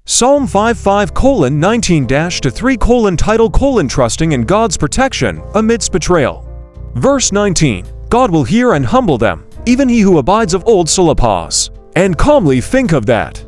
Psalm 55:19-3 title trusting in God's protection amidst betrayal. Verse 19, God will hear and humble them, even he who abides of old shall pause, and calmly think of that.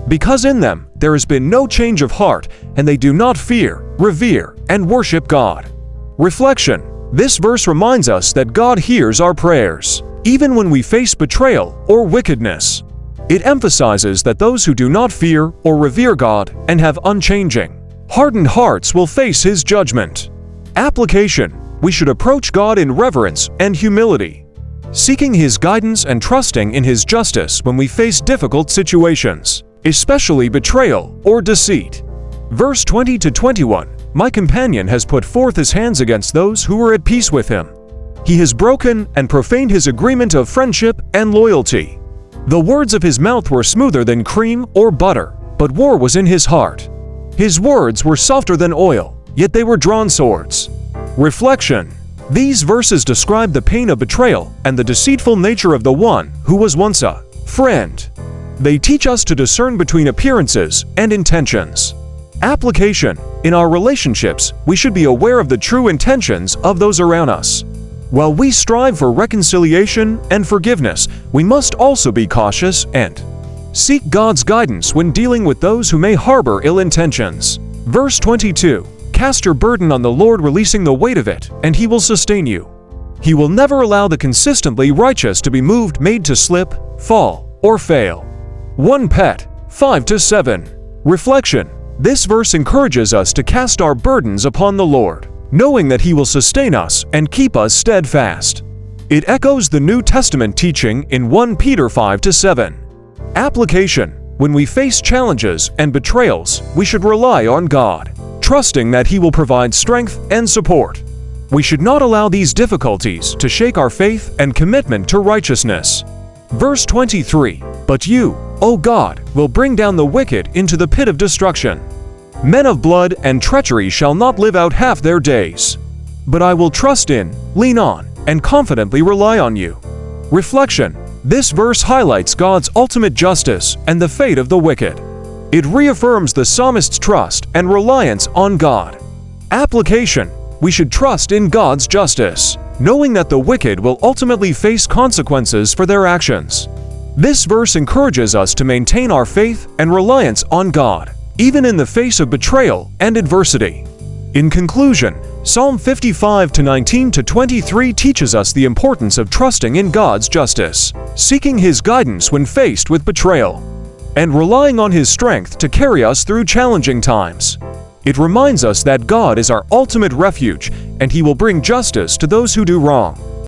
Because in them there has been no change of heart, and they do not fear, revere, and worship God. Reflection. This verse reminds us that God hears our prayers, even when we face betrayal or wickedness. It emphasizes that those who do not fear or revere God and have unchanging, hardened hearts will face His judgment. Application. We should approach God in reverence and humility, seeking His guidance and trusting in His justice when we face difficult situations, especially betrayal or deceit. Verse 20-21, My companion has put forth his hands against those who were at peace with him. He has broken and profaned his agreement of friendship and loyalty. The words of his mouth were smoother than cream or butter, but war was in his heart. His words were softer than oil, yet they were drawn swords. Reflection. These verses describe the pain of betrayal and the deceitful nature of the one who was once a friend. They teach us to discern between appearances and intentions. Application. In our relationships, we should be aware of the true intentions of those around us. While we strive for reconciliation and forgiveness, we must also be cautious and seek God's guidance when dealing with those who may harbor ill intentions. Verse 22, Cast your burden on the Lord, releasing the weight of it, and He will sustain you. He will never allow the consistently righteous to be moved, made to slip, fall, or fail. 1 Pet 5-7. Reflection. This verse encourages us to cast our burdens upon the Lord, knowing that He will sustain us and keep us steadfast. It echoes the New Testament teaching in 1 Peter 5-7. Application. When we face challenges and betrayals, we should rely on God, trusting that He will provide strength and support. We should not allow these difficulties to shake our faith and commitment to righteousness. Verse 23, But you, O God, will bring down the wicked into the pit of destruction. Men of blood and treachery shall not live out half their days. But I will trust in, lean on, and confidently rely on you. Reflection. This verse highlights God's ultimate justice and the fate of the wicked. It reaffirms the psalmist's trust and reliance on God. Application. We should trust in God's justice, knowing that the wicked will ultimately face consequences for their actions. This verse encourages us to maintain our faith and reliance on God, even in the face of betrayal and adversity. In conclusion, Psalm 55:19-23 teaches us the importance of trusting in God's justice, seeking His guidance when faced with betrayal, and relying on His strength to carry us through challenging times. It reminds us that God is our ultimate refuge, and He will bring justice to those who do wrong.